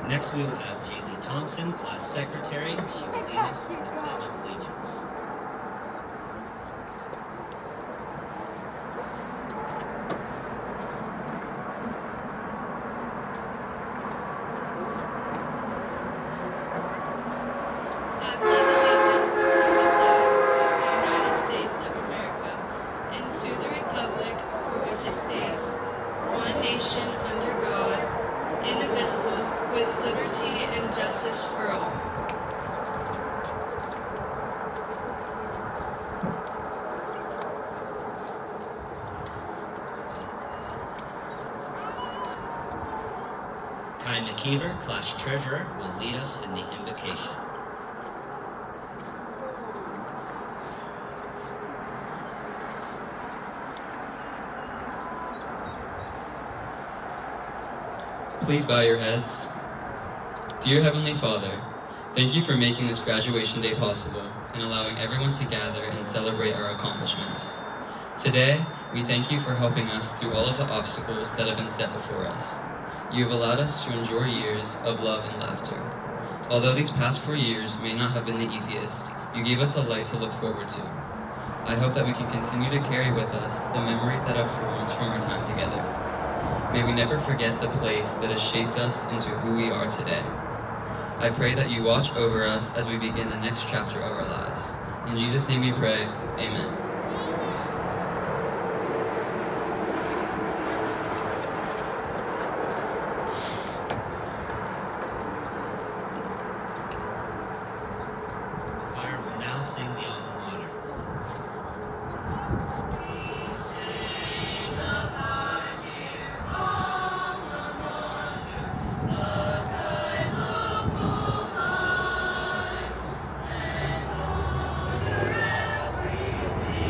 Next, we will have Jaylee Thompson, class secretary. She will lead us in the Pledge of Allegiance. I pledge allegiance to the flag of the United States of America and to the republic for which it stands, one nation under God, indivisible, with liberty and justice for all. Kai McKeever, class treasurer, will lead us in the invocation. Please bow your heads. Dear Heavenly Father, thank you for making this graduation day possible and allowing everyone to gather and celebrate our accomplishments. Today, we thank you for helping us through all of the obstacles that have been set before us. You have allowed us to enjoy years of love and laughter. Although these past 4 years may not have been the easiest, you gave us a light to look forward to. I hope that we can continue to carry with us the memories that have formed from our time together. May we never forget the place that has shaped us into who we are today. I pray that you watch over us as we begin the next chapter of our lives. In Jesus' name we pray, amen. The choir will now sing the alma mater. Every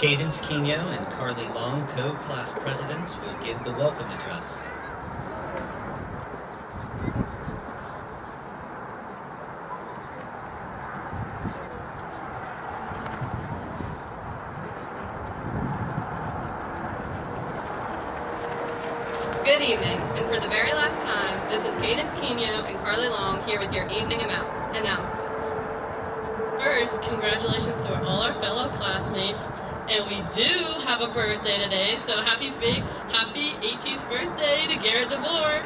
Cadence Quino and Carly Long, co-class presidents, will give the welcome address. Good evening, and for the very last time, this is Cadence Quino and Carly Long here with your evening announcements. First, congratulations to all our fellow classmates, and we do have a birthday today, so happy 18th birthday to Garrett DeVore.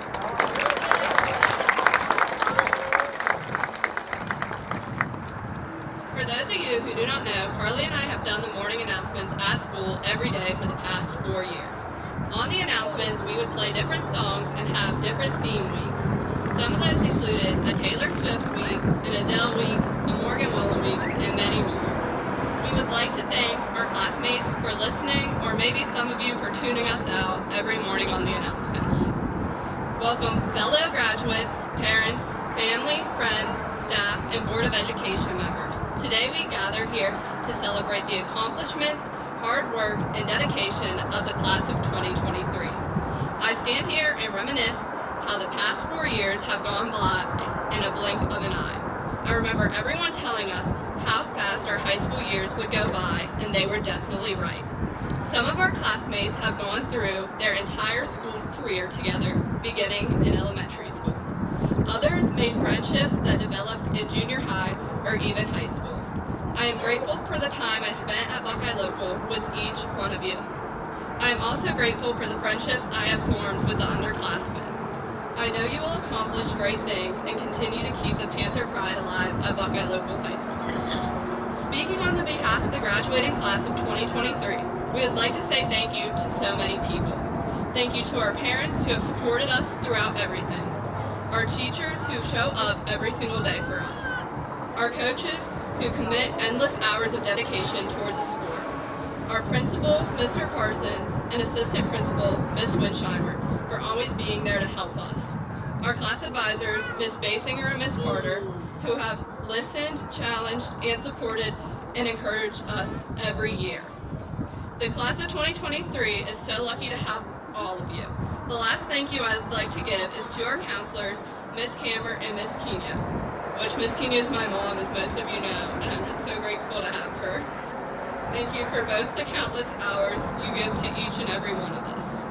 For those of you who do not know, Carly and I have done the morning announcements at school every day for the past 4 years. On the announcements, we would play different songs and have different theme weeks. Some of those included a Taylor Swift week, an Adele week, a Morgan Wallen week, and many more. We would like to thank our classmates for listening, or maybe some of you for tuning us out every morning on the announcements. Welcome fellow graduates, parents, family, friends, staff, and Board of Education members. Today we gather here to celebrate the accomplishments, hard work, and dedication of the class of 2023. I stand here and reminisce how the past 4 years have gone by in a blink of an eye. I remember everyone telling us how fast our high school years would go by, and they were definitely right. Some of our classmates have gone through their entire school career together, beginning in elementary school. Others made friendships that developed in junior high or even high school. I am grateful for the time I spent at Buckeye Local with each one of you. I am also grateful for the friendships I have formed with the underclassmen. I know you will accomplish great things and continue to keep the Panther pride alive at Buckeye Local High School. Speaking on the behalf of the graduating class of 2023, we would like to say thank you to so many people. Thank you to our parents who have supported us throughout everything, our teachers who show up every single day for us, our coaches who commit endless hours of dedication towards a sport, our principal, Mr. Parsons, and assistant principal, Ms. Winsheimer, for always being there to help us, our class advisors, Ms. Basinger and Ms. Carter, who have listened, challenged, and supported and encouraged us every year. The class of 2023 is so lucky to have all of you. The last thank you I'd like to give is to our counselors, Ms. Kammer and Ms. Quino, which Ms. Quino is my mom, as most of you know, and I'm just so grateful to have her. Thank you for both the countless hours you give to each and every one of us.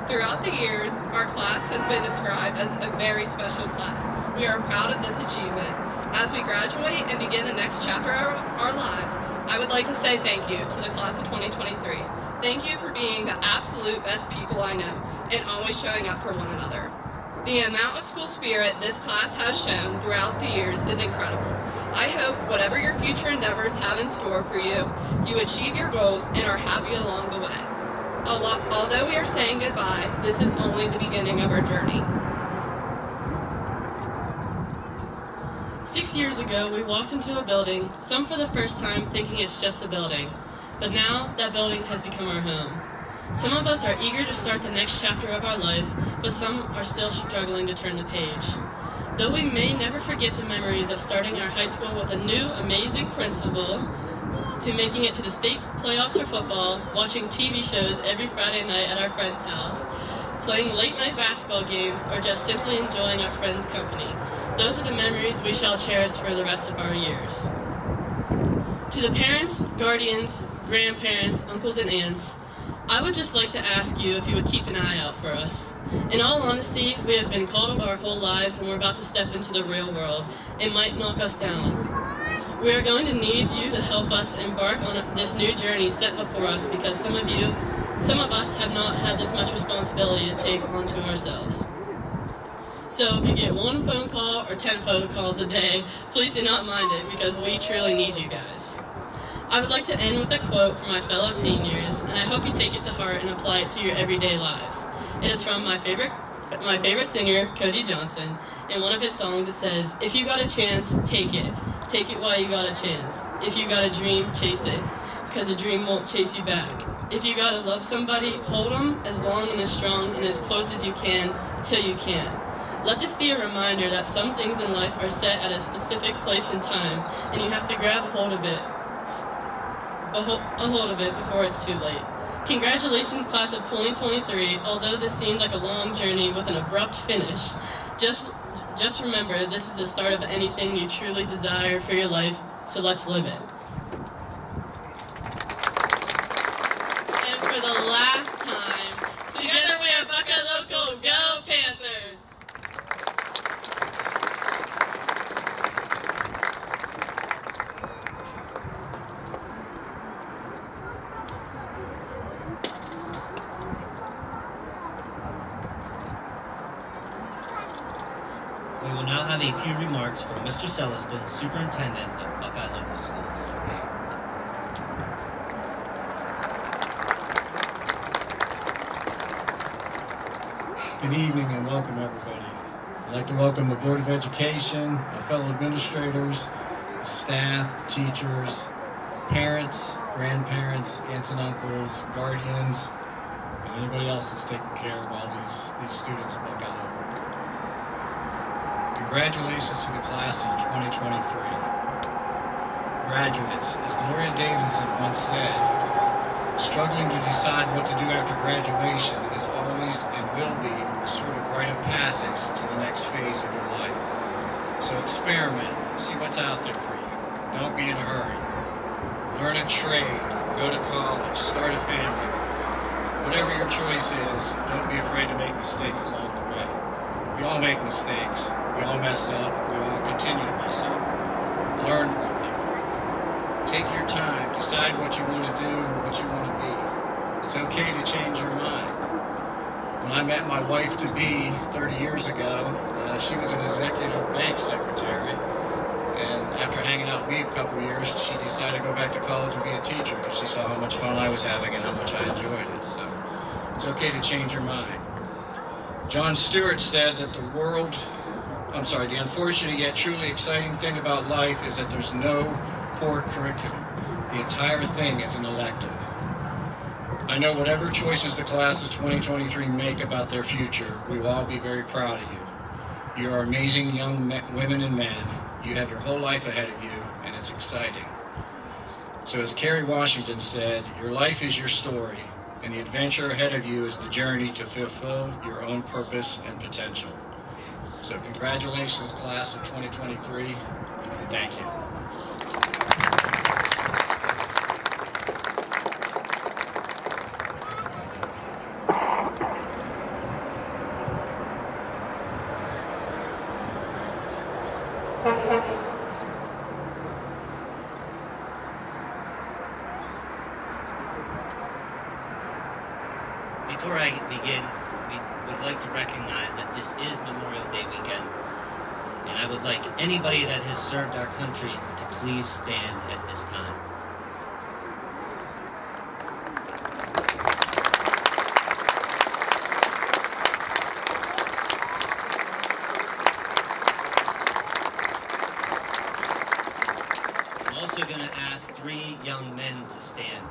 Throughout the years, our class has been described as a very special class. We are proud of this achievement. As we graduate and begin the next chapter of our lives, I would like to say thank you to the class of 2023. Thank you for being the absolute best people I know and always showing up for one another. The amount of school spirit this class has shown throughout the years is incredible. I hope whatever your future endeavors have in store for you, you achieve your goals and are happy along the way. Although we are saying goodbye, this is only the beginning of our journey. 6 years ago, we walked into a building, some for the first time thinking it's just a building, but now that building has become our home. Some of us are eager to start the next chapter of our life, but some are still struggling to turn the page. Though we may never forget the memories of starting our high school with a new, amazing principal, to making it to the state playoffs for football, watching TV shows every Friday night at our friend's house, playing late-night basketball games, or just simply enjoying our friends' company. Those are the memories we shall cherish for the rest of our years. To the parents, guardians, grandparents, uncles, and aunts, I would just like to ask you if you would keep an eye out for us. In all honesty, we have been called our whole lives and we're about to step into the real world. It might knock us down. We are going to need you to help us embark on this new journey set before us because some of us have not had this much responsibility to take onto ourselves. So if you get 1 phone call or 10 phone calls a day, please do not mind it because we truly need you guys. I would like to end with a quote from my fellow seniors, and I hope you take it to heart and apply it to your everyday lives. It is from my favorite singer, Cody Johnson. In one of his songs it says, "If you got a chance, take it. Take it while you got a chance. If you got a dream, chase it, because a dream won't chase you back. If you gotta love somebody, hold them as long and as strong and as close as you can till you can't. Let this be a reminder that some things in life are set at a specific place and time, and you have to grab hold of it. a hold of it before it's too late. Congratulations, class of 2023. Although this seemed like a long journey with an abrupt finish, just remember this is the start of anything you truly desire for your life, so let's live it. And for the last time, together we are Buckeye Local. Go Panthers! We will now have a few remarks from Mr. Celestin, Superintendent of Buckeye Local Schools. Good evening and welcome everybody. I'd like to welcome the Board of Education, my fellow administrators, staff, teachers, parents, grandparents, aunts and uncles, guardians, and anybody else that's taking care of all these students at Buckeye Local. Congratulations to the class of 2023. Graduates, as Gloria Davidson once said, struggling to decide what to do after graduation is always and will be a sort of rite of passage to the next phase of your life. So experiment, see what's out there for you. Don't be in a hurry. Learn a trade, go to college, start a family. Whatever your choice is, don't be afraid to make mistakes along the way. We all make mistakes. We all mess up. We all continue to mess up. Learn from them. Take your time. Decide what you want to do and what you want to be. It's okay to change your mind. When I met my wife-to-be 30 years ago, she was an executive bank secretary. And after hanging out with me a couple of years, she decided to go back to college and be a teacher because she saw how much fun I was having and how much I enjoyed it. So it's okay to change your mind. Jon Stewart said that the unfortunate yet truly exciting thing about life is that there's no core curriculum. The entire thing is an elective. I know whatever choices the class of 2023 make about their future, we will all be very proud of you. You are amazing young women and men. You have your whole life ahead of you, and it's exciting. So as Kerry Washington said, your life is your story, and the adventure ahead of you is the journey to fulfill your own purpose and potential. So congratulations, class of 2023, and thank you. Before I begin, we would like to recognize that this is Memorial Day weekend, and I would like anybody that has served our country to please stand at this time. I'm also going to ask 3 young men to stand.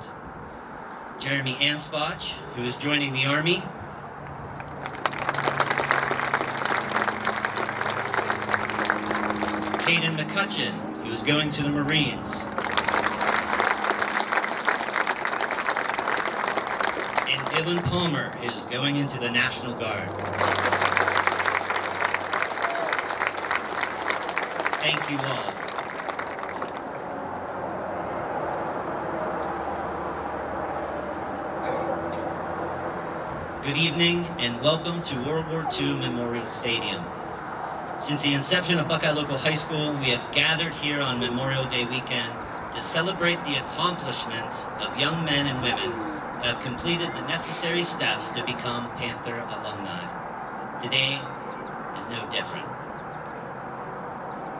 Jeremy Anspach, who is joining the Army. Hayden McCutcheon, who is going to the Marines. And Dylan Palmer, who is going into the National Guard. Thank you all. Good evening and welcome to World War II Memorial Stadium. Since the inception of Buckeye Local High School, we have gathered here on Memorial Day weekend to celebrate the accomplishments of young men and women who have completed the necessary steps to become Panther alumni. Today is no different.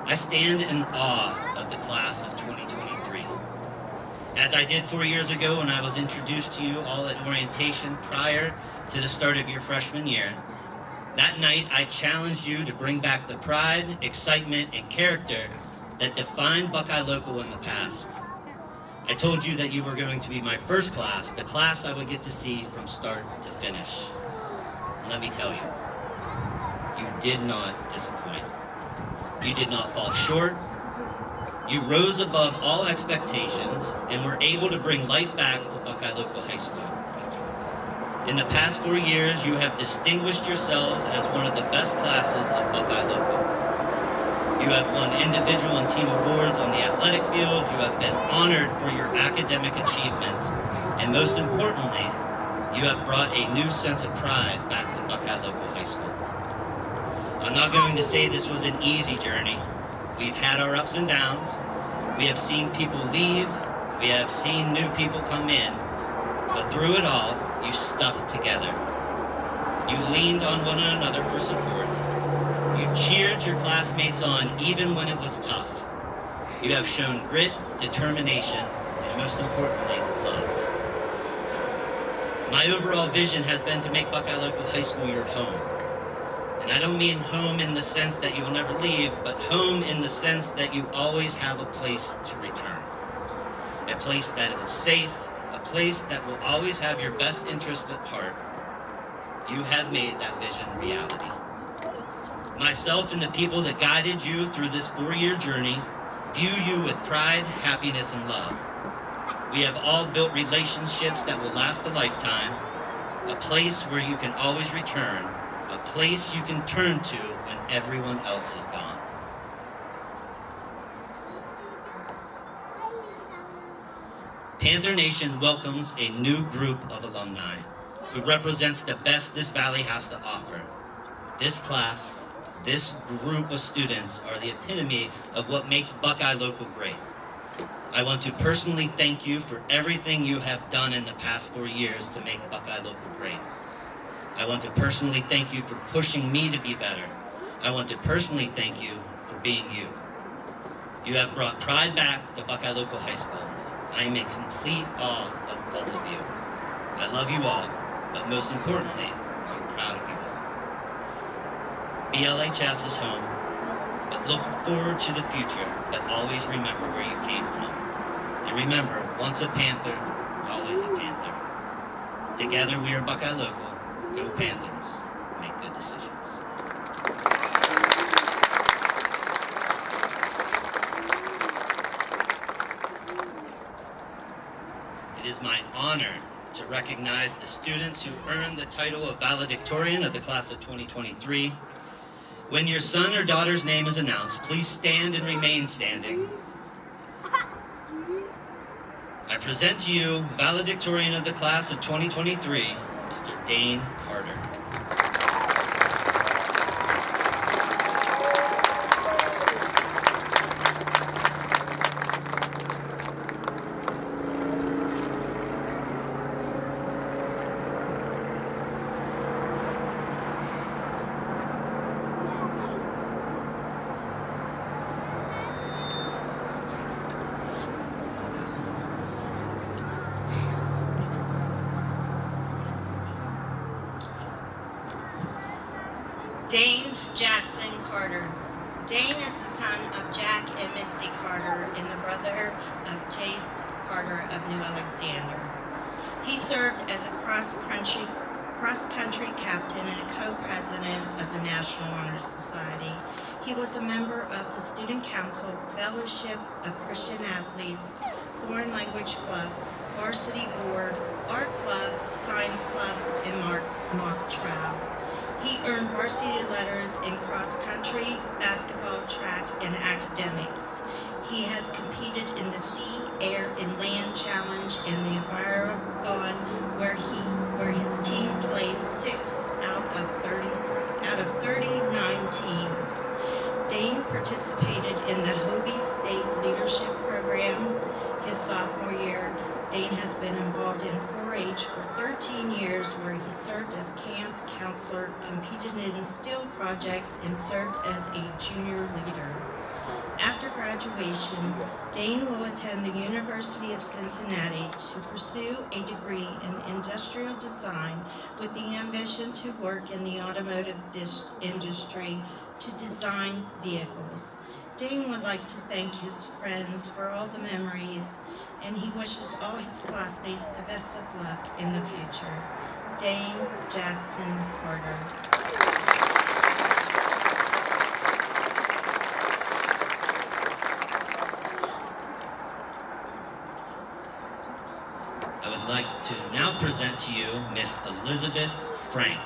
I stand in awe of the class of 2023. As I did 4 years ago when I was introduced to you all at orientation prior to the start of your freshman year, that night I challenged you to bring back the pride, excitement, and character that defined Buckeye Local in the past. I told you that you were going to be my first class, the class I would get to see from start to finish. And let me tell you, you did not disappoint. You did not fall short. You rose above all expectations and were able to bring life back to Buckeye Local High School. In the past 4 years, you have distinguished yourselves as one of the best classes of Buckeye Local. You have won individual and team awards on the athletic field. You have been honored for your academic achievements. And most importantly, you have brought a new sense of pride back to Buckeye Local High School. I'm not going to say this was an easy journey. We've had our ups and downs. We have seen people leave. We have seen new people come in. But through it all, you stuck together. You leaned on one another for support. You cheered your classmates on even when it was tough. You have shown grit, determination, and most importantly, love. My overall vision has been to make Buckeye Local High School your home. And I don't mean home in the sense that you will never leave, but home in the sense that you always have a place to return. A place that is safe, a place that will always have your best interest at heart. You have made that vision reality. Myself and the people that guided you through this 4-year journey view you with pride, happiness, and love. We have all built relationships that will last a lifetime, a place where you can always return, a place you can turn to when everyone else is gone. Panther Nation welcomes a new group of alumni who represents the best this valley has to offer. This class, this group of students are the epitome of what makes Buckeye Local great. I want to personally thank you for everything you have done in the past 4 years to make Buckeye Local great. I want to personally thank you for pushing me to be better. I want to personally thank you for being you. You have brought pride back to Buckeye Local High School. I am in complete awe of all of you. I love you all, but most importantly, I'm proud of you all. BLHS is home, but look forward to the future, but always remember where you came from. And remember, once a Panther, always a Panther. Together we are Buckeye Local. Go Panthers. Make good decisions. It is my honor to recognize the students who earned the title of valedictorian of the class of 2023. When your son or daughter's name is announced, please stand and remain standing. I present to you valedictorian of the class of 2023, Mr. Dane Carter. Dane Jackson Carter. Dane is the son of Jack and Misty Carter and the brother of Jace Carter of New Alexander. He served as a cross-country captain and a co-president of the National Honor Society. He was a member of the Student Council, Fellowship of Christian Athletes, Foreign Language Club, Varsity Board, Art Club, Science Club, and mock trial. He earned varsity letters in cross-country, basketball, track, and academics. He has competed in the Sea, Air, and Land Challenge and the Envirothon, where his team placed 6th out of 39 teams. Dane participated in the Hobie State Leadership Program his sophomore year. Dane has been involved in 4-H for 13 years, where he served as camp counselor, competed in STEEL projects, and served as a junior leader. After graduation, Dane will attend the University of Cincinnati to pursue a degree in industrial design with the ambition to work in the automotive industry to design vehicles. Dane would like to thank his friends for all the memories, and he wishes all his classmates the best of luck in the future. Dane Jackson Carter. to now present to you Miss Elizabeth Frank.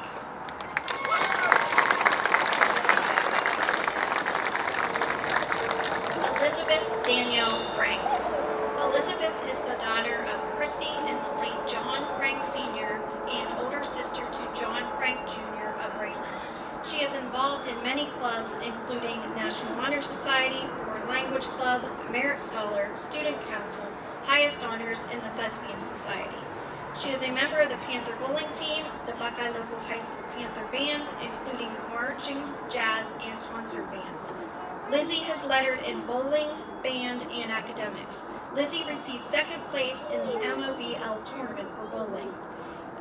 Elizabeth Danielle Frank. Elizabeth is the daughter of Chrissy and the late John Frank Sr. and older sister to John Frank Jr. of Rayland. She is involved in many clubs, including National Honor Society, Foreign Language Club, Merit Scholar, Student Council, Highest Honors, and the Thespian Society. She is a member of the Panther Bowling Team, the Buckeye Local High School Panther Band, including marching, jazz, and concert bands. Lizzie has lettered in bowling, band, and academics. Lizzie received second place in the MOBL tournament for bowling.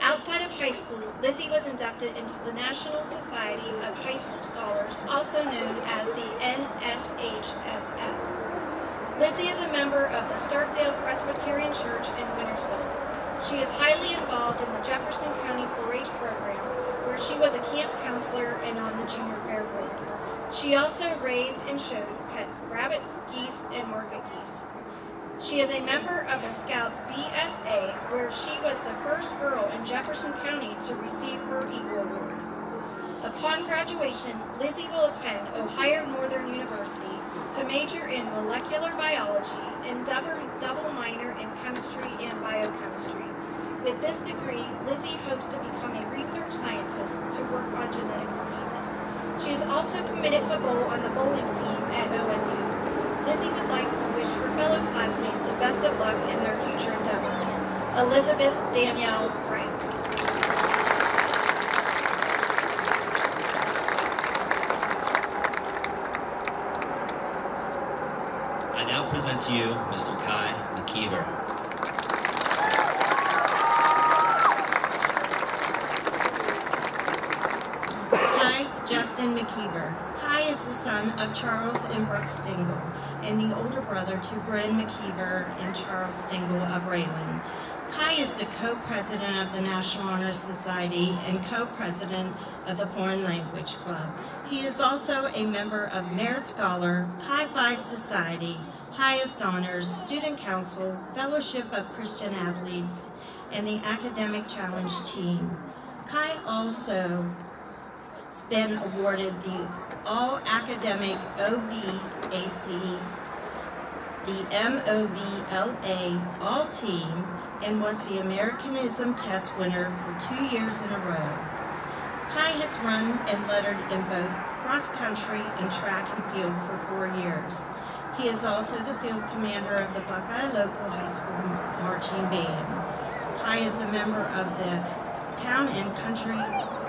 Outside of high school, Lizzie was inducted into the National Society of High School Scholars, also known as the NSHSS. Lizzie is a member of the Starkdale Presbyterian Church in Wintersville. She is highly involved in the Jefferson County 4-H program, where she was a camp counselor and on the junior fair board. She also raised and showed pet rabbits, geese, and market geese. She is a member of the Scouts BSA, where she was the first girl in Jefferson County to receive her Eagle Award. Upon graduation, Lizzie will attend Ohio Northern University to major in molecular biology and double minor in chemistry and biochemistry. With this degree, Lizzie hopes to become a research scientist to work on genetic diseases. She is also committed to bowl on the bowling team at ONU. Lizzie would like to wish her fellow classmates the best of luck in their future endeavors. Elizabeth Danielle Frank. I now present to you Mr. Kai McKeever. Justin McKeever. Kai is the son of Charles and Brooke Stingle and the older brother to Bryn McKeever and Charles Stingle of Rayland. Kai is the co-president of the National Honor Society and co-president of the Foreign Language Club. He is also a member of Merit Scholar, Chi Phi Society, Highest Honors, Student Council, Fellowship of Christian Athletes, and the Academic Challenge Team. Kai also been awarded the All-Academic OVAC, the MOVLA All-Team, and was the Americanism Test winner for 2 years in a row. Kai has run and lettered in both cross-country and track and field for 4 years. He is also the field commander of the Buckeye Local High School Marching Band. Kai is a member of the Town and Country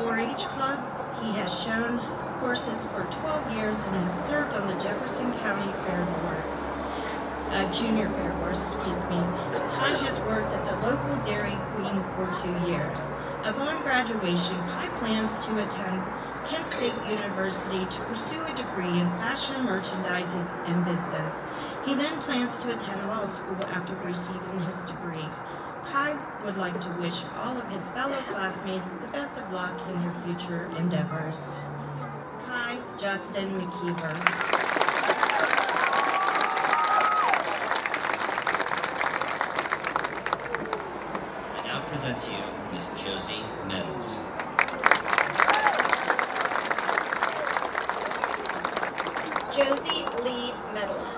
4-H Club. He has shown horses for 12 years and has served on the Jefferson County Fair Board, Junior Fair Board, Kai has worked at the local Dairy Queen for 2 years. Upon graduation, Kai plans to attend Kent State University to pursue a degree in fashion merchandising and business. He then plans to attend law school after receiving his degree. Kai would like to wish all of his fellow classmates the best of luck in their future endeavors. Kai Justin McKeever. I now present to you Miss Josie Meadows. Josie Lee Meadows.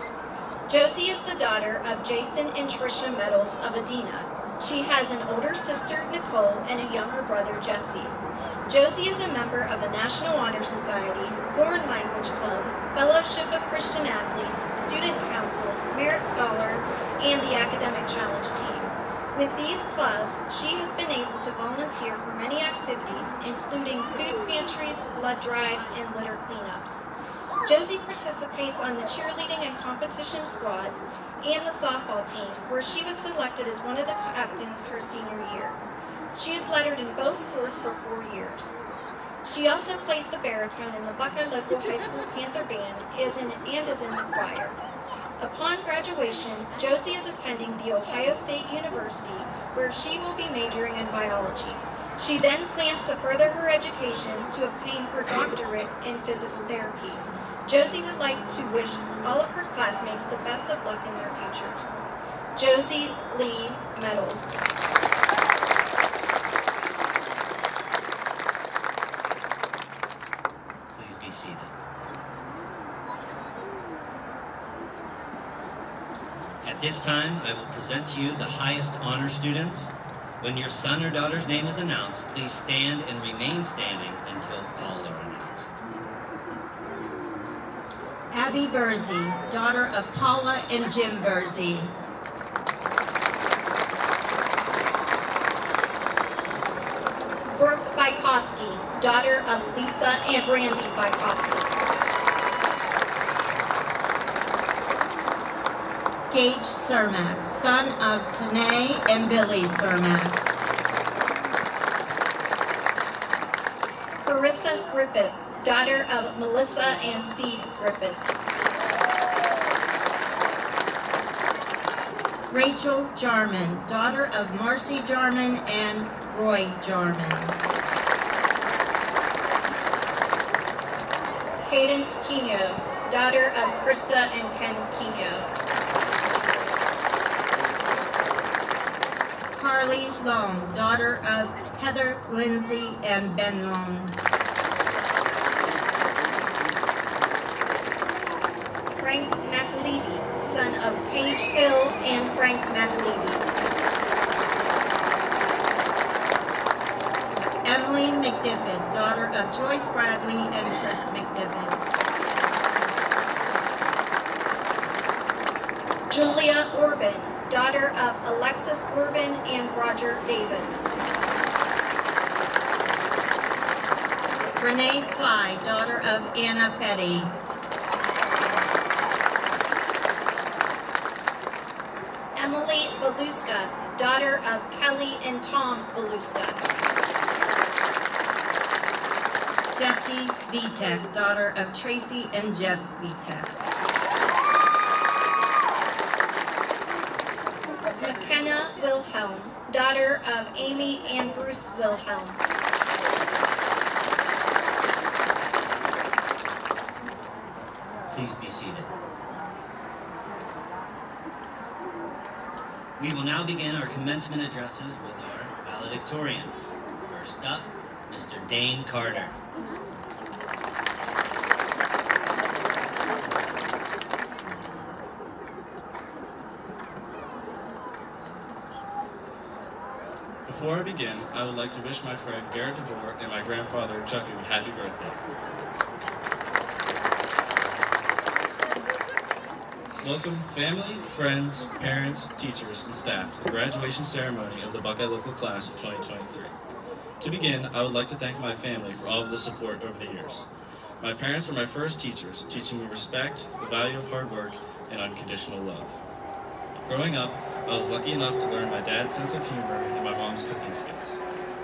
Josie is the daughter of Jason and Tricia Meadows of Adena. She has an older sister, Nicole, and a younger brother, Jesse. Josie is a member of the National Honor Society, Foreign Language Club, Fellowship of Christian Athletes, Student Council, Merit Scholar, and the Academic Challenge Team. With these clubs, she has been able to volunteer for many activities, including food pantries, blood drives, and litter cleanups. Josie participates on the cheerleading and competition squads and the softball team, where she was selected as one of the captains her senior year. She is lettered in both sports for 4 years. She also plays the baritone in the Buckeye Local High School Panther Band and is in the choir. Upon graduation, Josie is attending the Ohio State University, where she will be majoring in biology. She then plans to further her education to obtain her doctorate in physical therapy. Josie would like to wish all of her classmates the best of luck in their futures. Josie Lee Meadows. seated. At this time, I will present to you the highest honor students. When your son or daughter's name is announced, please stand and remain standing until all are announced. Abby Bursey, daughter of Paula and Jim Bursey. Brooke Bykowski, daughter of Lisa and Randy Bykowski. Gage Cermak, son of Tanae and Billy Cermak. Carissa Griffith, daughter of Melissa and Steve Griffith. Rachel Jarman, daughter of Marcy Jarman and Roy Jarman. Cadence Quino, daughter of Krista and Ken Quino. Carly Long, daughter of Heather Lindsay and Ben Long. Frank McAlevey, son of Paige Hill and Frank McAlevey. Emily McDivitt, daughter of Joyce Bradley and Chris McDivitt. Julia Orban, daughter of Alexis Orban and Roger Davis. Renee Sly, daughter of Anna Fetty. Emily Beluska, daughter of Kelly and Tom Beluska. Jessie Vitek, daughter of Tracy and Jeff Vitek. McKenna Wilhelm, daughter of Amy and Bruce Wilhelm. Please be seated. We will now begin our commencement addresses with our valedictorians. First up, Mr. Dane Carter. Before I begin, I would like to wish my friend Garrett DeVore and my grandfather Chucky happy birthday. Welcome family, friends, parents, teachers, and staff to the graduation ceremony of the Buckeye Local Class of 2023. To begin, I would like to thank my family for all of the support over the years. My parents were my first teachers, teaching me respect, the value of hard work, and unconditional love. Growing up, I was lucky enough to learn my dad's sense of humor and my mom's cooking skills.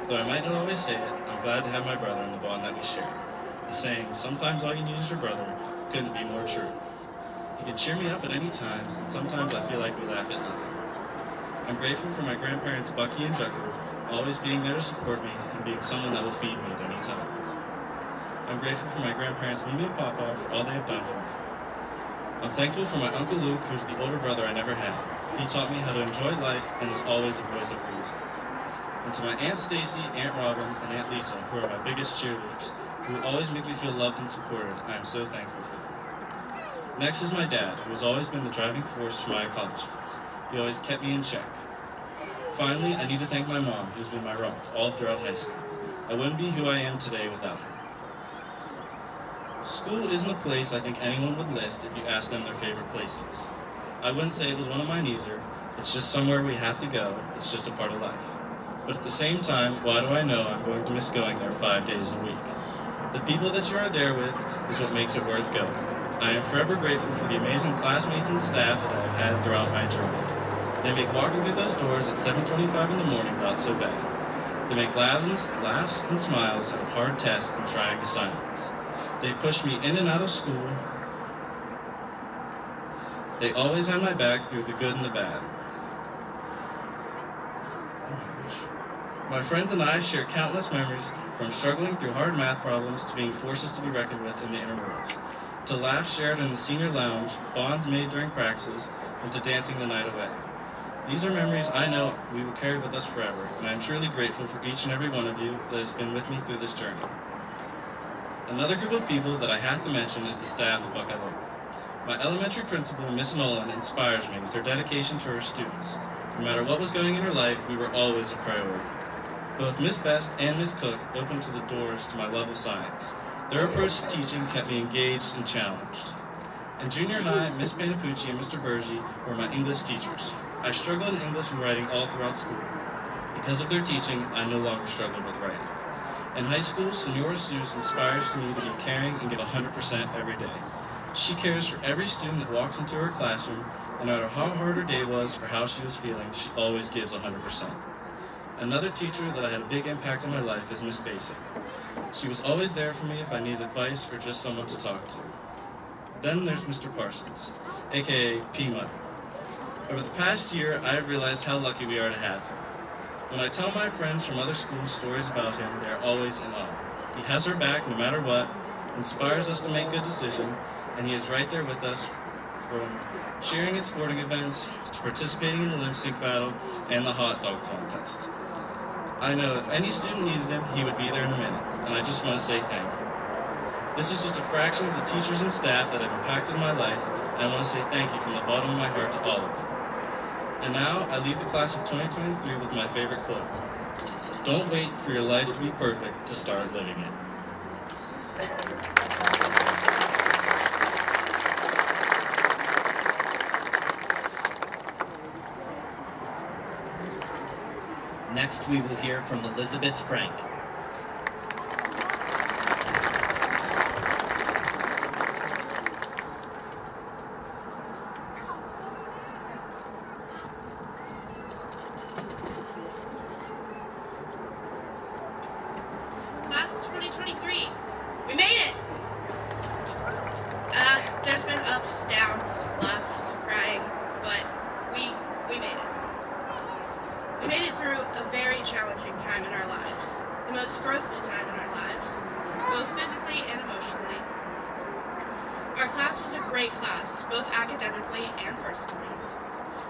Though I might not always say it, I'm glad to have my brother and the bond that we share. The saying, sometimes all you need is your brother, couldn't be more true. He can cheer me up at any time, and sometimes I feel like we laugh at nothing. I'm grateful for my grandparents Bucky and Jucker, always being there to support me and being someone that will feed me at any time. I'm grateful for my grandparents Mimi and Papa for all they have done for me. I'm thankful for my Uncle Luke, who's the older brother I never had. He taught me how to enjoy life and is always a voice of reason. And to my Aunt Stacy, Aunt Robin, and Aunt Lisa, who are my biggest cheerleaders, who always make me feel loved and supported, I am so thankful for them. Next is my dad, who has always been the driving force for my accomplishments. He always kept me in check. Finally, I need to thank my mom, who's been my rock all throughout high school. I wouldn't be who I am today without her. School isn't a place I think anyone would list if you asked them their favorite place is. I wouldn't say it was one of mine either. It's just somewhere we have to go. It's just a part of life. But at the same time, why do I know I'm going to miss going there 5 days a week? The people that you are there with is what makes it worth going. I am forever grateful for the amazing classmates and staff that I have had throughout my journey. They make walking through those doors at 7:25 in the morning not so bad. They make laughs and smiles out of hard tests and trying assignments. They push me in and out of school. They always have my back through the good and the bad. My friends and I share countless memories, from struggling through hard math problems to being forces to be reckoned with in the intramurals, to laughs shared in the senior lounge, bonds made during praxis, and to dancing the night away. These are memories I know we will carry with us forever, and I am truly grateful for each and every one of you that has been with me through this journey. Another group of people that I have to mention is the staff of Buckeye Local. My elementary principal, Miss Nolan, inspires me with her dedication to her students. No matter what was going in her life, we were always a priority. Both Miss Best and Miss Cook opened to the doors to my love of science. Their approach to teaching kept me engaged and challenged. In junior high, Miss Panapucci and Mr. Bergie were my English teachers. I struggled in English and writing all throughout school. Because of their teaching, I no longer struggled with writing. In high school, Senora Seuss inspires me to be caring and give 100% every day. She cares for every student that walks into her classroom. No matter how hard her day was or how she was feeling, she always gives 100%. Another teacher that had a big impact on my life is Miss Basic. She was always there for me if I needed advice or just someone to talk to. Then there's Mr. Parsons, aka P. Muddy. Over the past year, I have realized how lucky we are to have him. When I tell my friends from other schools stories about him, they are always in awe. He has our back no matter what, inspires us to make good decisions, and he is right there with us from cheering at sporting events to participating in the lip sync battle and the hot dog contest. I know if any student needed him, he would be there in a minute, and I just want to say thank you. This is just a fraction of the teachers and staff that have impacted my life, and I want to say thank you from the bottom of my heart to all of them. And now, I leave the class of 2023 with my favorite quote. Don't wait for your life to be perfect to start living it. Next, we will hear from Elizabeth Frank. Class of 2023, we made it! There's been ups, downs, laughs, crying, but we made it. We made it through a very challenging time in our lives, the most growthful time in our lives, both physically and emotionally. Our class was a great class, both academically and personally.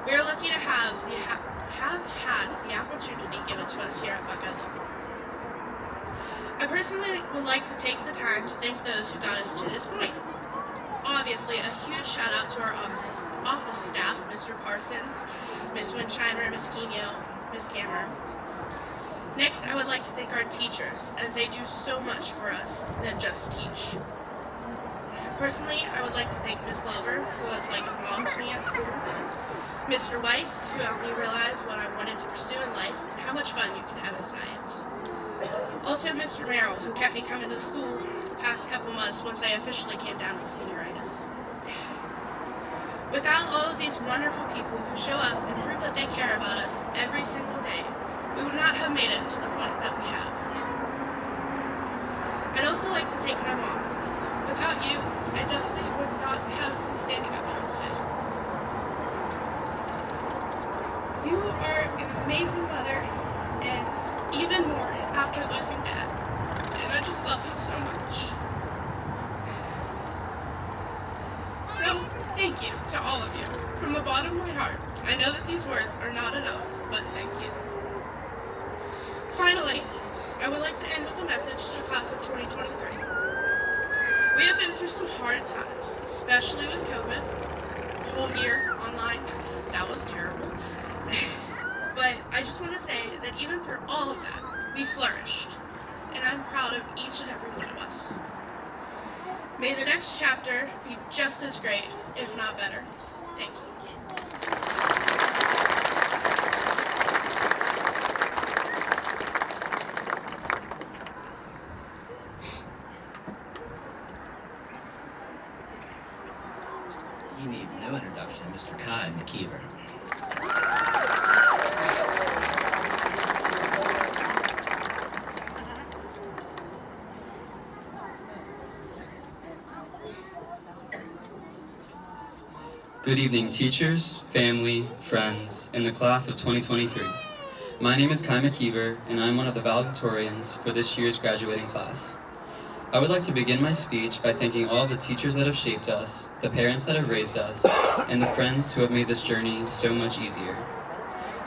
We are lucky to have had the opportunity given to us here at Buckeye Local. I personally would like to take the time to thank those who got us to this point. Obviously, a huge shout out to our office staff, Mr. Parsons, Miss Winsheimer, Miss Quino, Miss Cameron. Next, I would like to thank our teachers, as they do so much for us than just teach. Personally, I would like to thank Miss Glover, who was like a mom to me at school, Mr. Weiss, who helped me realize what I wanted to pursue in life and how much fun you can have in science. Also, Mr. Merrill, who kept me coming to school the past couple months once I officially came down with senioritis. Without all of these wonderful people who show up and prove that they care about us every single day, we would not have made it to the point that we have. I'd also like to thank my mom. Without you, I definitely would not have been standing up here today. You are an amazing mother, and even more after losing Dad. And I just love you so much. So, thank you to all of you. From the bottom of my heart, I know that these words are not enough, but thank you. Finally, I would like to end with a message to the class of 2023. We have been through some hard times, especially with COVID. A whole year online, that was terrible. But I just want to say that even through all of that, we flourished. And I'm proud of each and every one of us. May the next chapter be just as great, if not better. Thank you. He needs no introduction, Mr. Kai McKeever. Good evening, teachers, family, friends, and the class of 2023. My name is Kai McKeever, and I'm one of the valedictorians for this year's graduating class. I would like to begin my speech by thanking all the teachers that have shaped us, the parents that have raised us, and the friends who have made this journey so much easier.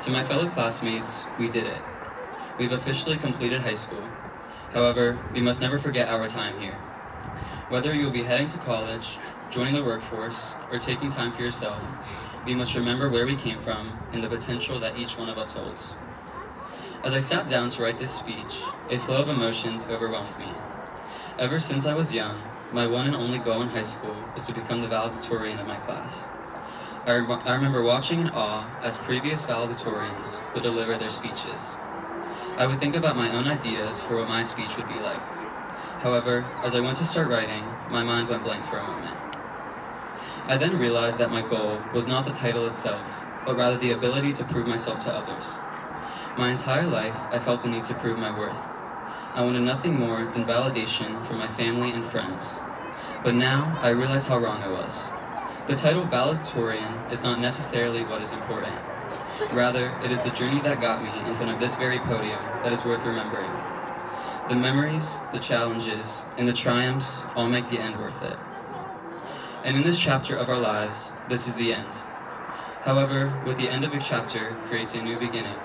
To my fellow classmates, we did it. We've officially completed high school. However, we must never forget our time here. Whether you will be heading to college, joining the workforce, or taking time for yourself, we must remember where we came from and the potential that each one of us holds. As I sat down to write this speech, a flow of emotions overwhelmed me. Ever since I was young, my one and only goal in high school was to become the valedictorian of my class. I remember watching in awe as previous valedictorians would deliver their speeches. I would think about my own ideas for what my speech would be like. However, as I went to start writing, my mind went blank for a moment. I then realized that my goal was not the title itself, but rather the ability to prove myself to others. My entire life, I felt the need to prove my worth. I wanted nothing more than validation from my family and friends. But now, I realize how wrong I was. The title valedictorian is not necessarily what is important. Rather, it is the journey that got me in front of this very podium that is worth remembering. The memories, the challenges, and the triumphs all make the end worth it. And in this chapter of our lives, this is the end. However, with the end of a chapter creates a new beginning.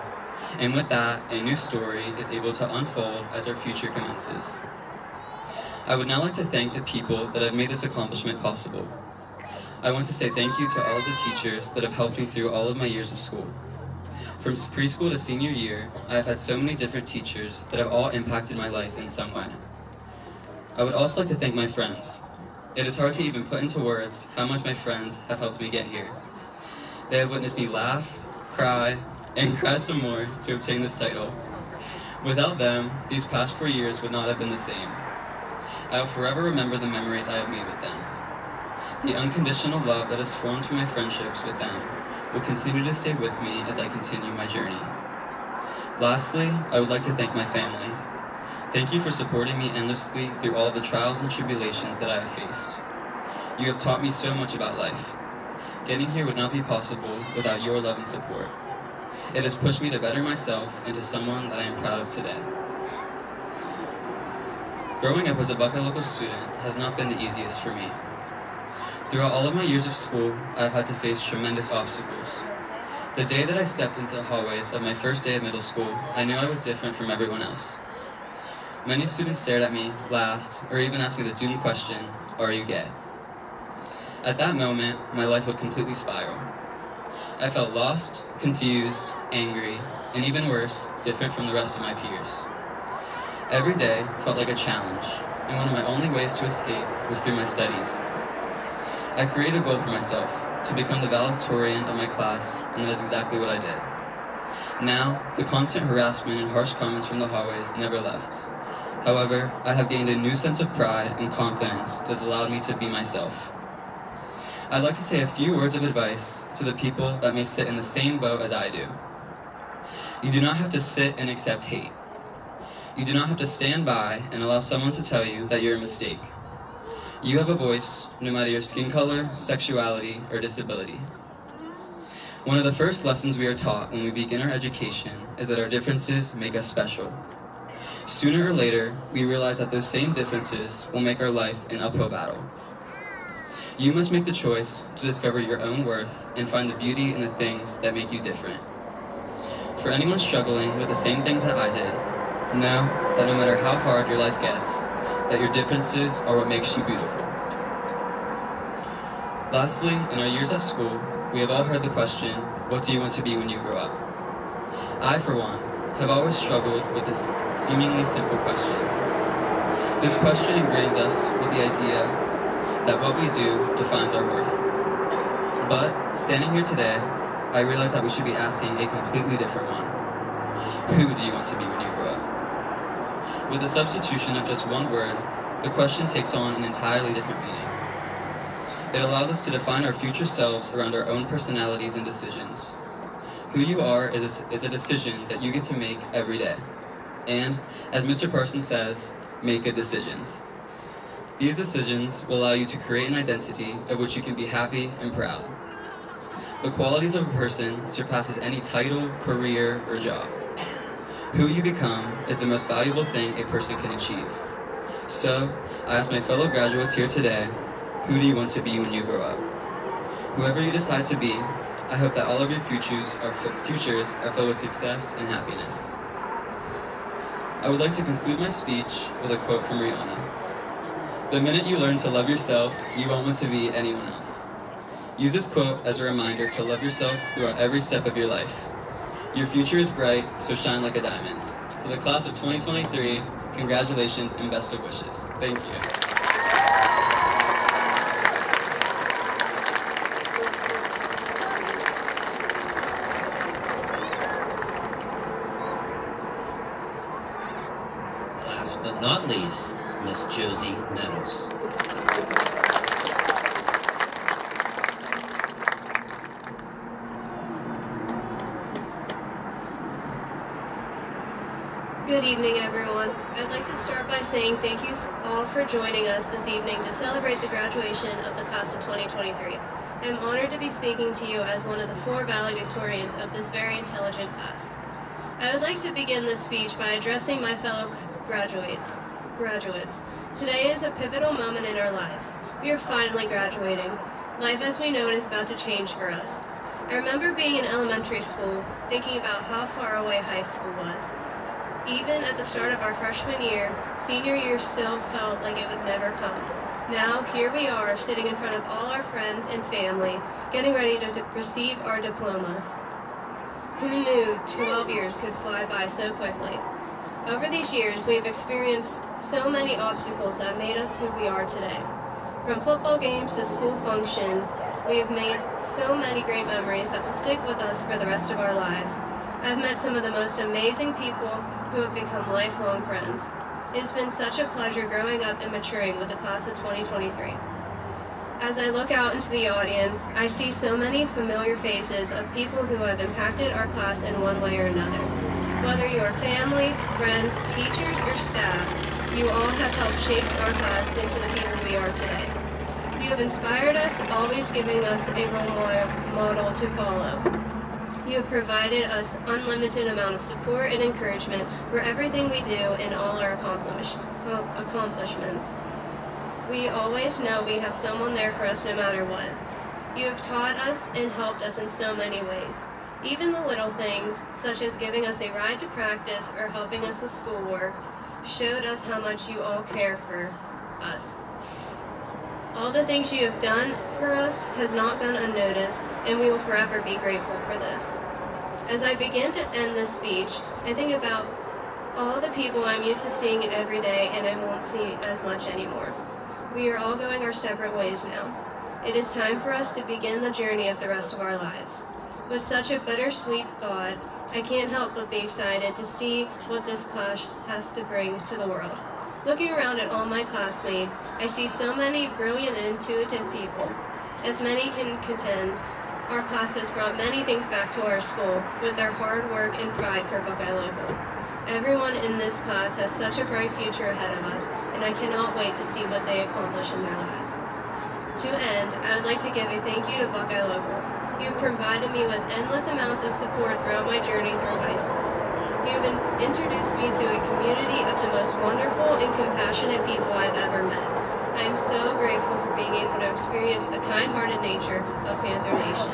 And with that, a new story is able to unfold as our future commences. I would now like to thank the people that have made this accomplishment possible. I want to say thank you to all of the teachers that have helped me through all of my years of school. From preschool to senior year, I have had so many different teachers that have all impacted my life in some way. I would also like to thank my friends. It is hard to even put into words how much my friends have helped me get here. They have witnessed me laugh, cry, and cry some more to obtain this title. Without them, these past 4 years would not have been the same. I will forever remember the memories I have made with them. The unconditional love that has formed through my friendships with them will continue to stay with me as I continue my journey. Lastly, I would like to thank my family. Thank you for supporting me endlessly through all of the trials and tribulations that I have faced. You have taught me so much about life. Getting here would not be possible without your love and support. It has pushed me to better myself into someone that I am proud of today. Growing up as a Buckeye Local student has not been the easiest for me. Throughout all of my years of school, I have had to face tremendous obstacles. The day that I stepped into the hallways of my first day of middle school, I knew I was different from everyone else. Many students stared at me, laughed, or even asked me the doomed question, "Are you gay?" At that moment, my life would completely spiral. I felt lost, confused, angry, and even worse, different from the rest of my peers. Every day felt like a challenge, and one of my only ways to escape was through my studies. I created a goal for myself, to become the valedictorian of my class, and that is exactly what I did. Now, the constant harassment and harsh comments from the hallways never left. However, I have gained a new sense of pride and confidence that has allowed me to be myself. I'd like to say a few words of advice to the people that may sit in the same boat as I do. You do not have to sit and accept hate. You do not have to stand by and allow someone to tell you that you're a mistake. You have a voice, no matter your skin color, sexuality, or disability. One of the first lessons we are taught when we begin our education is that our differences make us special. Sooner or later, we realize that those same differences will make our life an uphill battle. You must make the choice to discover your own worth and find the beauty in the things that make you different. For anyone struggling with the same things that I did, know that no matter how hard your life gets, that your differences are what makes you beautiful. Lastly, in our years at school, we have all heard the question, what do you want to be when you grow up? I, for one, have always struggled with this seemingly simple question. This question ingrains us with the idea that what we do defines our worth. But, standing here today, I realize that we should be asking a completely different one. Who do you want to be when you grow up? With the substitution of just one word, the question takes on an entirely different meaning. It allows us to define our future selves around our own personalities and decisions. Who you are is a decision that you get to make every day. And, as Mr. Parsons says, make good decisions. These decisions will allow you to create an identity of which you can be happy and proud. The qualities of a person surpasses any title, career, or job. Who you become is the most valuable thing a person can achieve. So, I ask my fellow graduates here today, who do you want to be when you grow up? Whoever you decide to be, I hope that all of your futures are filled with success and happiness. I would like to conclude my speech with a quote from Rihanna. The minute you learn to love yourself, you won't want to be anyone else. Use this quote as a reminder to love yourself throughout every step of your life. Your future is bright, so shine like a diamond. To the class of 2023, congratulations and best of wishes. Thank you. Last but not least, Miss Josie Meadows. Good evening, everyone. I'd like to start by saying thank you all for joining us this evening to celebrate the graduation of the class of 2023. I'm honored to be speaking to you as one of the 4 valedictorians of this very intelligent class. I would like to begin this speech by addressing my fellow graduates. Today is a pivotal moment in our lives. We are finally graduating. Life as we know it is about to change for us. I remember being in elementary school, thinking about how far away high school was. Even at the start of our freshman year, senior year still felt like it would never come. Now, here we are, sitting in front of all our friends and family, getting ready to receive our diplomas. Who knew 12 years could fly by so quickly? Over these years, we have experienced so many obstacles that made us who we are today. From football games to school functions, we have made so many great memories that will stick with us for the rest of our lives. I've met some of the most amazing people who have become lifelong friends. It has been such a pleasure growing up and maturing with the class of 2023. As I look out into the audience, I see so many familiar faces of people who have impacted our class in one way or another. Whether you are family, friends, teachers, or staff, you all have helped shape our class into the people we are today. You have inspired us, always giving us a role model to follow. You have provided us unlimited amount of support and encouragement for everything we do and all our accomplishments. We always know we have someone there for us no matter what. You have taught us and helped us in so many ways. Even the little things, such as giving us a ride to practice or helping us with schoolwork, showed us how much you all care for us. All the things you have done for us has not gone unnoticed, and we will forever be grateful for this. As I begin to end this speech, I think about all the people I'm used to seeing every day and I won't see as much anymore. We are all going our separate ways now. It is time for us to begin the journey of the rest of our lives. With such a bittersweet thought, I can't help but be excited to see what this class has to bring to the world. Looking around at all my classmates, I see so many brilliant and intuitive people. As many can contend, our class has brought many things back to our school with their hard work and pride for Buckeye Local. Everyone in this class has such a bright future ahead of us, and I cannot wait to see what they accomplish in their lives. To end, I would like to give a thank you to Buckeye Local. You have provided me with endless amounts of support throughout my journey through high school. You have introduced me to a community of the most wonderful and compassionate people I've ever met. I am so grateful for being able to experience the kind-hearted nature of Panther Nation.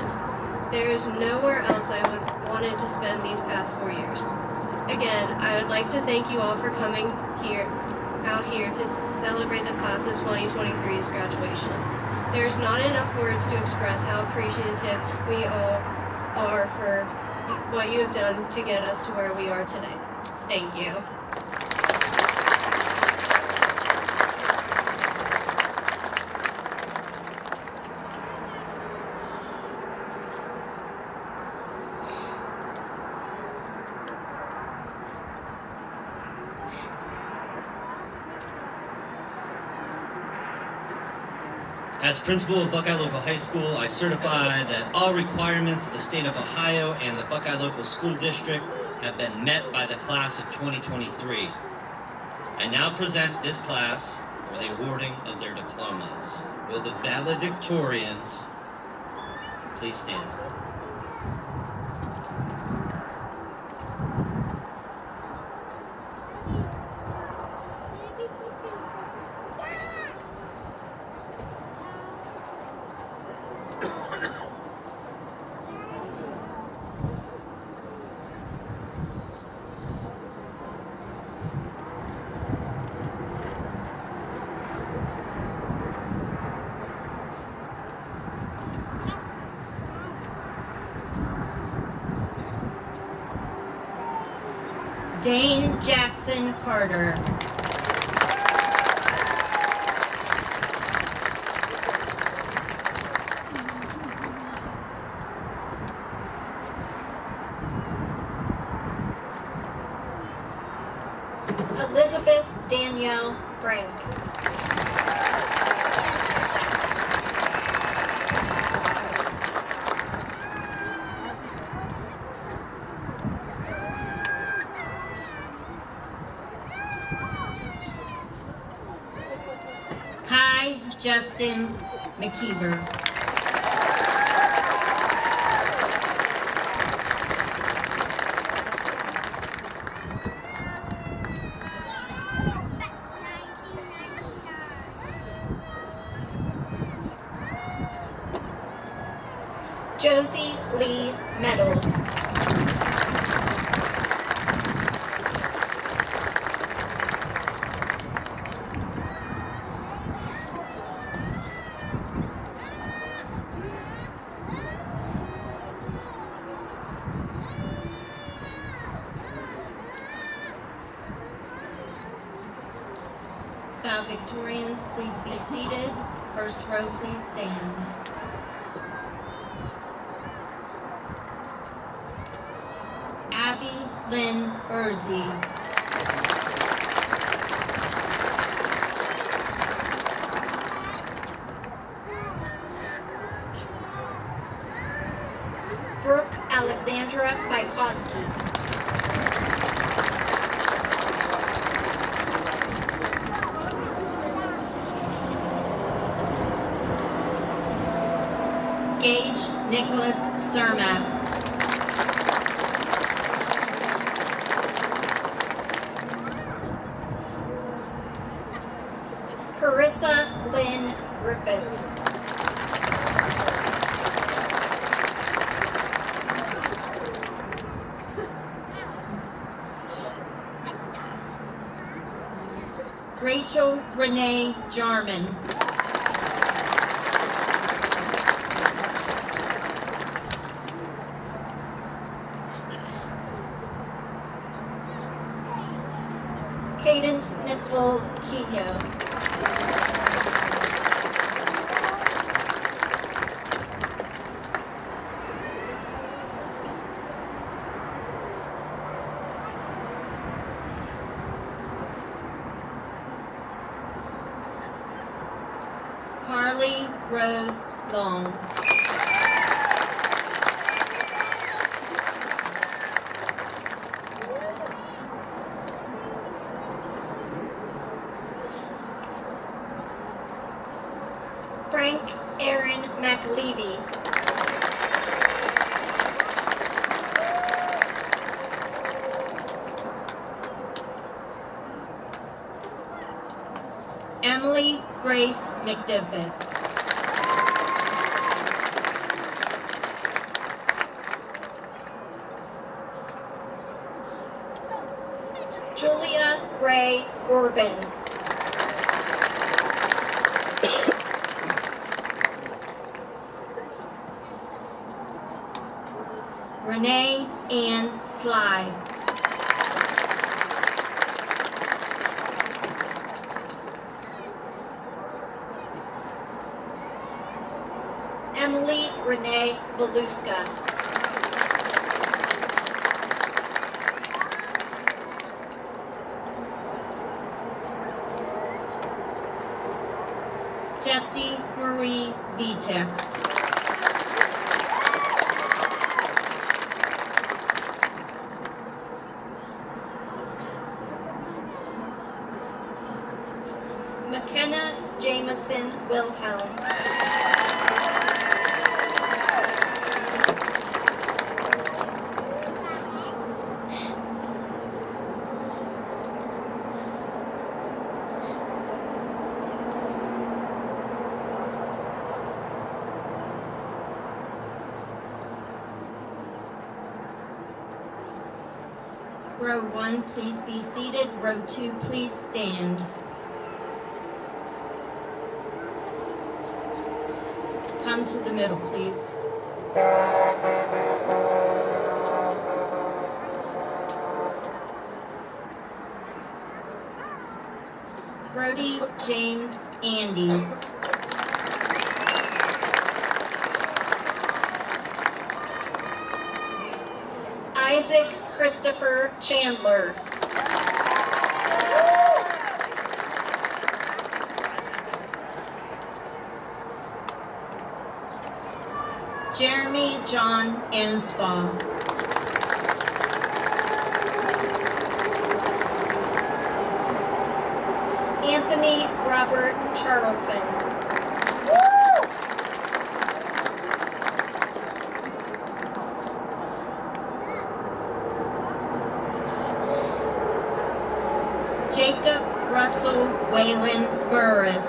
There is nowhere else I would wanted to spend these past 4 years. Again, I would like to thank you all for coming out here to celebrate the class of 2023's graduation. There's not enough words to express how appreciative we all are for what you have done to get us to where we are today. Thank you. As principal of Buckeye Local High School, I certify that all requirements of the state of Ohio and the Buckeye Local School District have been met by the class of 2023. I now present this class for the awarding of their diplomas. Will the valedictorians please stand? Dane Jackson Carter. Elizabeth Danielle Frank. Kai Justin McKeever. Josie Lee Meadows. Valedictorians, please be seated. First row, please stand. Abby Lynn Bursey. Brooke Alexandra Bykowski. Gage Nicholas Cermak. Carissa Lynn Griffin. Rachel Renee Jarman. Cadence Nicole Quino. Carly Rose Long. Frank Aaron McLevy. Emily Grace McDivitt. Julia Ray Orban. Renee Ann Sly. Emily Renee Voluska. Jessie Marie Vitek. McKenna Jameson Wilhelm. Row 1, please be seated. Row 2, please stand. Come to the middle, please. Brody James Andes. Isaac Christopher Chandler. Jeremy John Anspaugh. Anthony Robert Charlton. Jacob Russell Wayland Burris.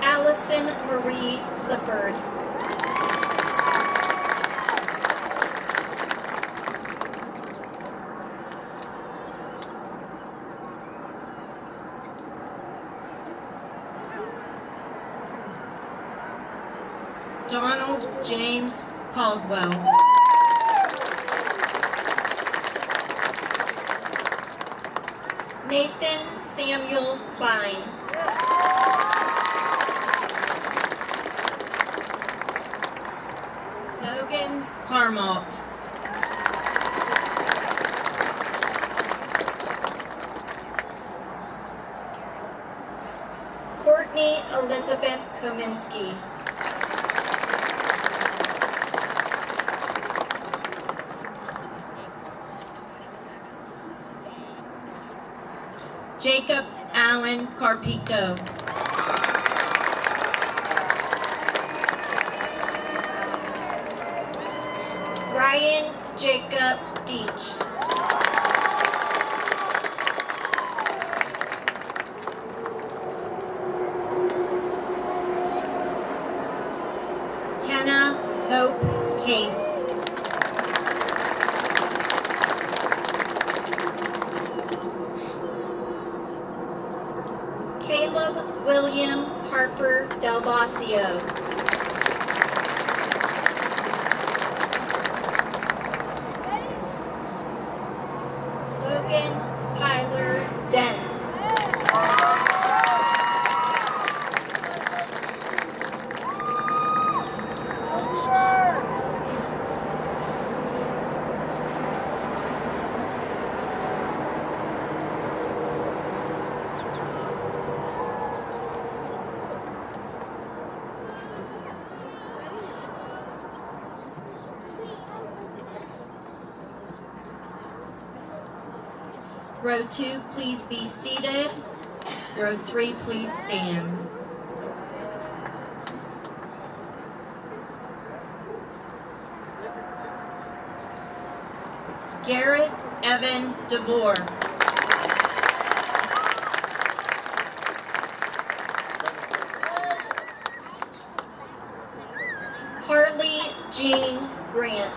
Allison Marie Clifford. Donald James Caldwell. Nathan Samuel Klein. Logan Carmalt. Courtney Elizabeth Kominski. Jacob Allen Carpico. Ryan Jacob Deach. Kenna Hope Case. Caleb William Harper Del Bosio. Logan Tyler Dents. Row 2, please be seated. Row 3, please stand. Garrett Evan DeVore. Harley Jean Grant.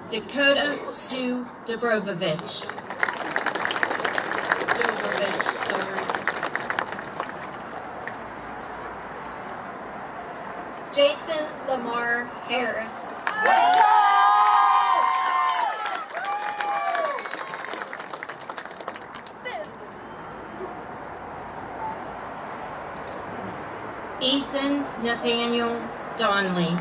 Dakota Sue Dobrovich. Jason Lamar Harris. Ethan Nathaniel Donnelly.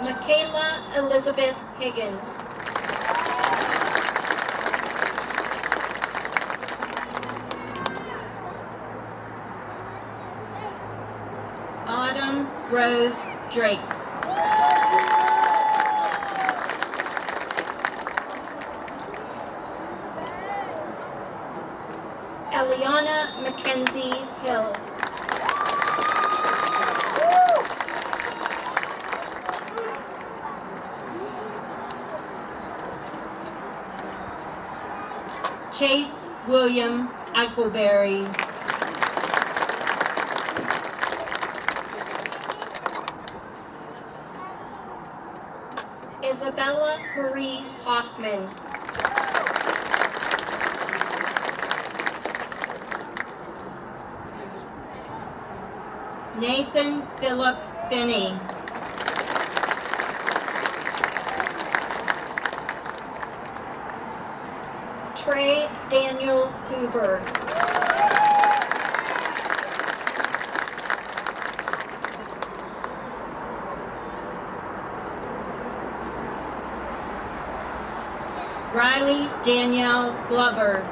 Michaela Elizabeth Higgins. Autumn Rose Drake. Eliana Mackenzie Hill. Chase William Eichelberry. Isabella Marie Hoffman. Nathan Philip Finney. Trey Daniel Hoover. Riley Danielle Glover.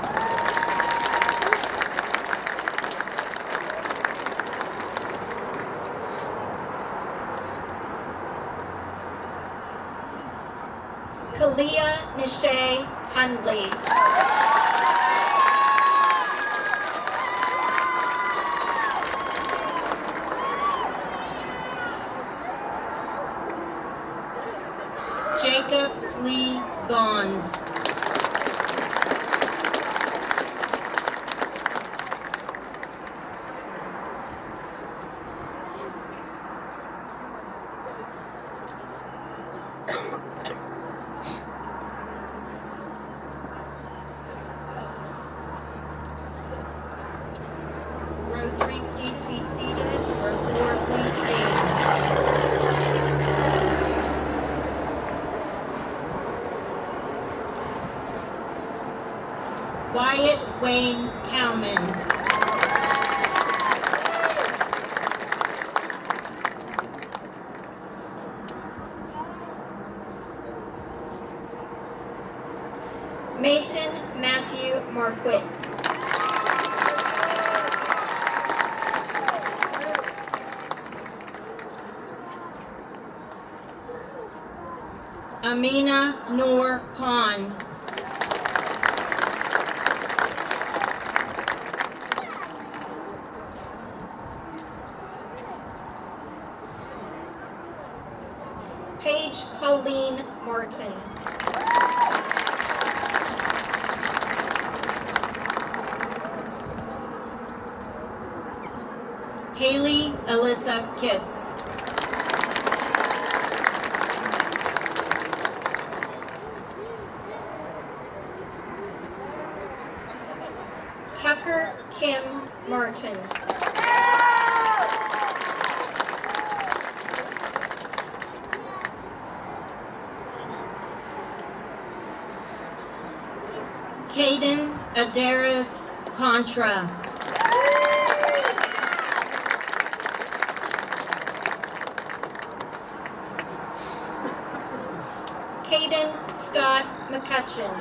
Kalia Nishay Hundley. Jacob Lee Gons. Row 3, please be seated. Row 4, please stand. Wyatt Wayne Cowman. Mason Matthew Marquette. Amina Noor Khan. Paige Colleen Martin. Haley Alyssa Kitts. Tucker Kim Martin. Caden Adaris Contra. Caden Scott McCutcheon.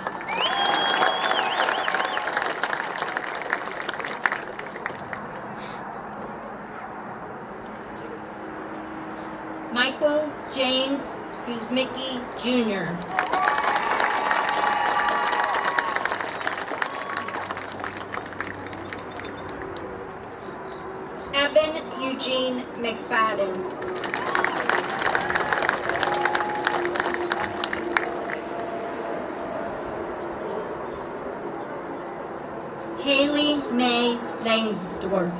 Michael James Kuzmicki Jr. Evan Eugene McFadden. Haley May Langsdorf.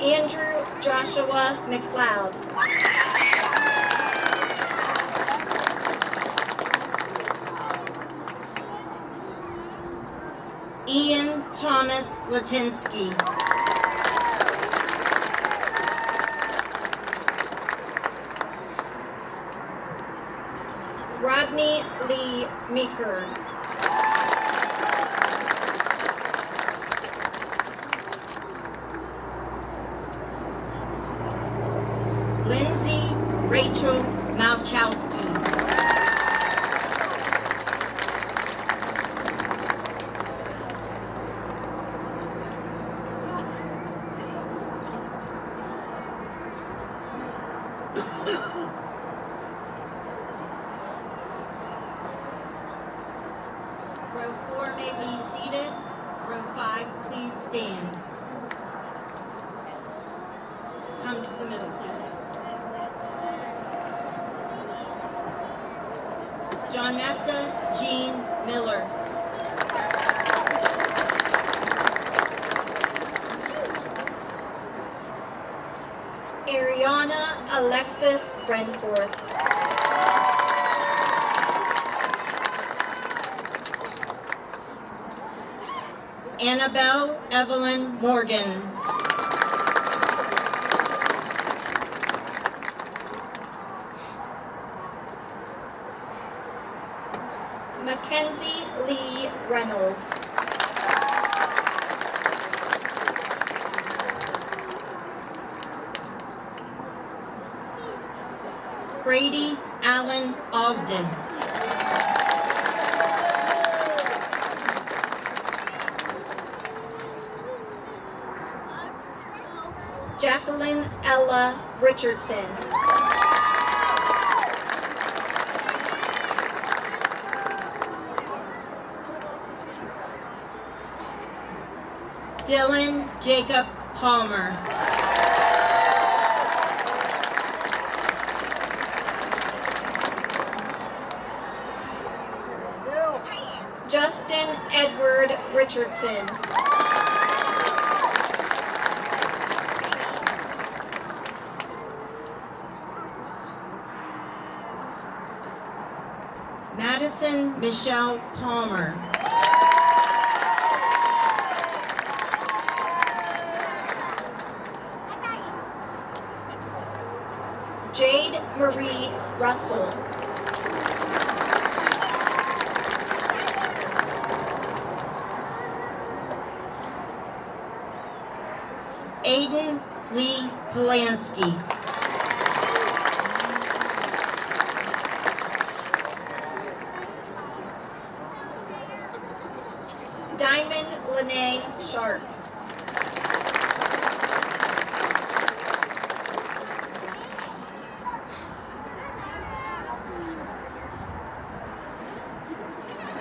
Andrew Joshua McLeod. Ian Thomas Latinsky. Rodney Lee Meeker. Lindsay Rachel Malchowski. Row 4 may be seated. Row 5, please stand. Come to the middle, please. Johnessa Jean Miller. Brianna Alexis Renforth. Annabelle Evelyn Morgan. Mackenzie Lee Reynolds. Brady Allen Ogden. Jacqueline Ella Richardson. Dylan Jacob Palmer. Justin Edward Richardson. Madison Michelle Palmer. Jade Marie Russell. Aiden Lee Polanski. Diamond Lene Sharp.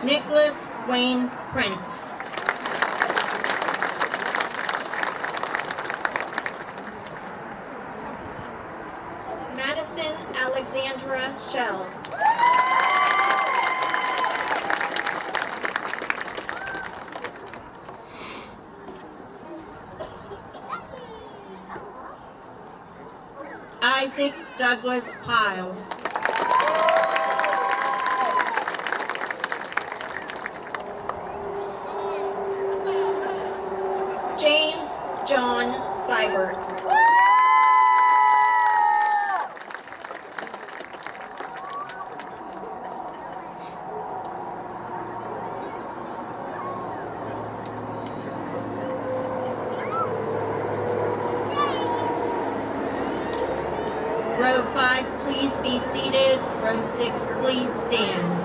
Nicholas Wayne Prince. Madison Alexandra Shell. Isaac Douglas Pyle. James John Seibert. Row 5, please be seated. Row 6, please stand.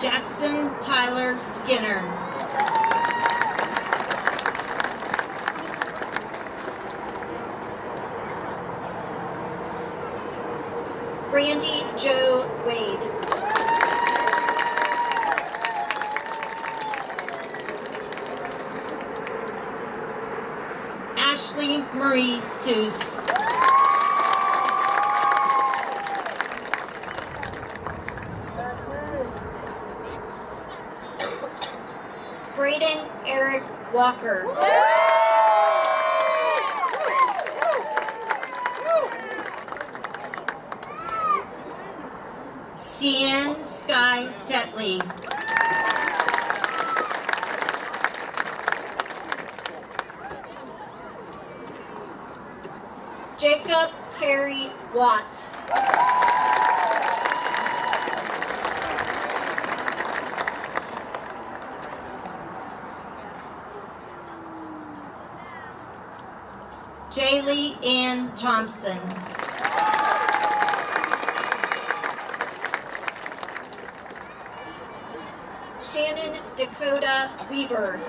Jackson Tyler Skinner. Brandy Joe Wade. Ashley Marie Seuss. Braden Eric Walker. Cian Sky Tetley. Jacob Terry Watt. Jaylee Ann Thompson. Shannon Dakota Weaver.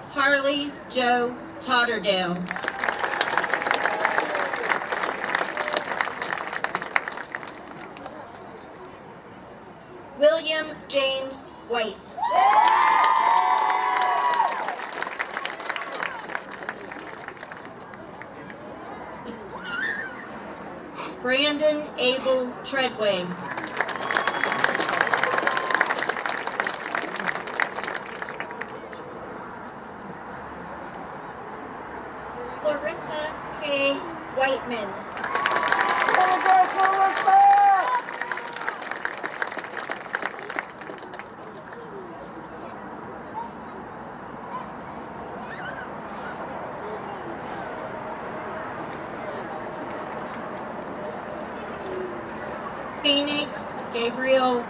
Harley Joe Totterdale. William James White. Brandon Abel Treadway. Clarissa K. Whiteman. Phoenix Gabriel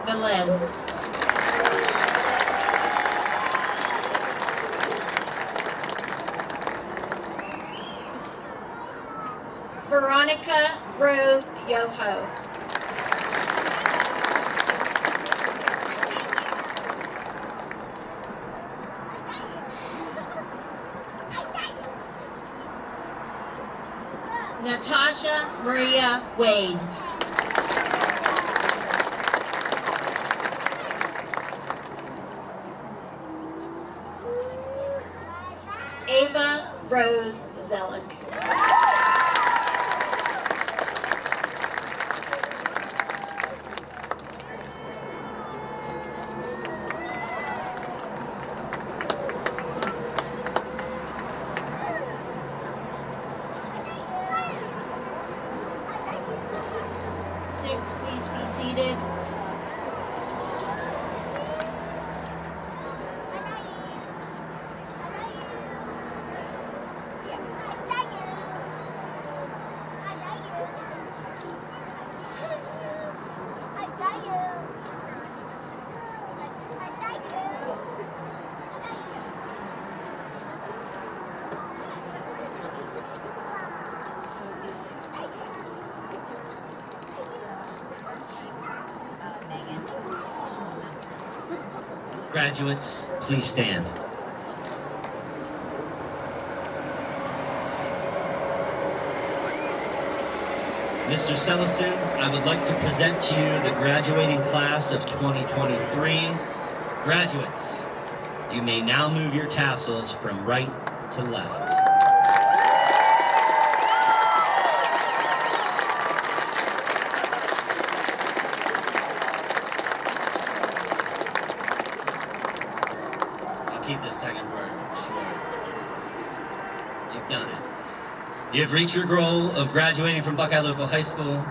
Velez. Veronica Rose Yoho. Natasha Maria Wade. Ava Rose Zellick. Six, please be seated. Graduates, please stand. Mr. Celestin, I would like to present to you the graduating class of 2023. Graduates, you may now move your tassels from right to left. Keep this second part short. You've done it. You've reached your goal of graduating from Buckeye Local High School.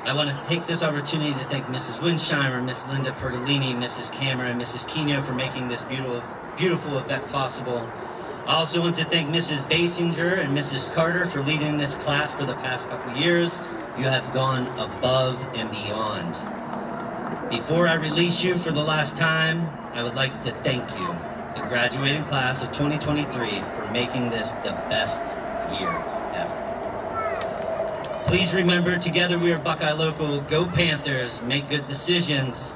I want to take this opportunity to thank Mrs. Winsheimer, Miss Linda Pergolini, Mrs. Cameron, Mrs. Quino for making this beautiful event possible. I also want to thank Mrs. Basinger and Mrs. Carter for leading this class for the past couple years. You have gone above and beyond. Before I release you for the last time, I would like to thank you, the graduating class of 2023, for making this the best year ever. Please remember, together we are Buckeye Local. Go Panthers, make good decisions,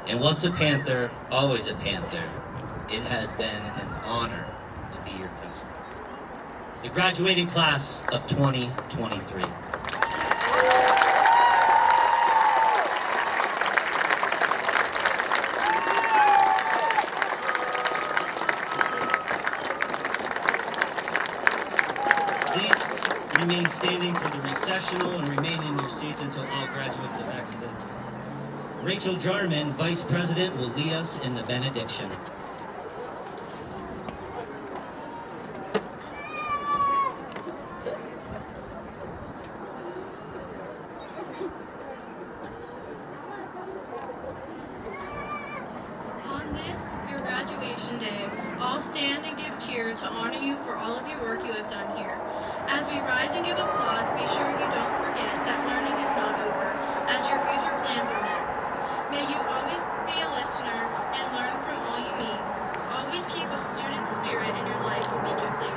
and once a Panther, always a Panther. It has been an honor to be your principal. The graduating class of 2023. Remain standing for the recessional and remain in your seats until all graduates have exited. Rachel Jarman, Vice President, will lead us in the benediction. On this, your graduation day, all stand and give cheer to honor you for all of your work you have done here. As we rise and give applause, be sure you don't forget that learning is not over, as your future plans are met. May you always be a listener and learn from all you meet. Always keep a student spirit and your life will be complete.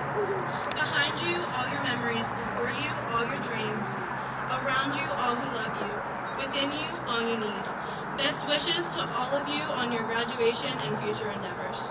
Behind you, all your memories. Before you, all your dreams. Around you, all who love you. Within you, all you need. Best wishes to all of you on your graduation and future endeavors.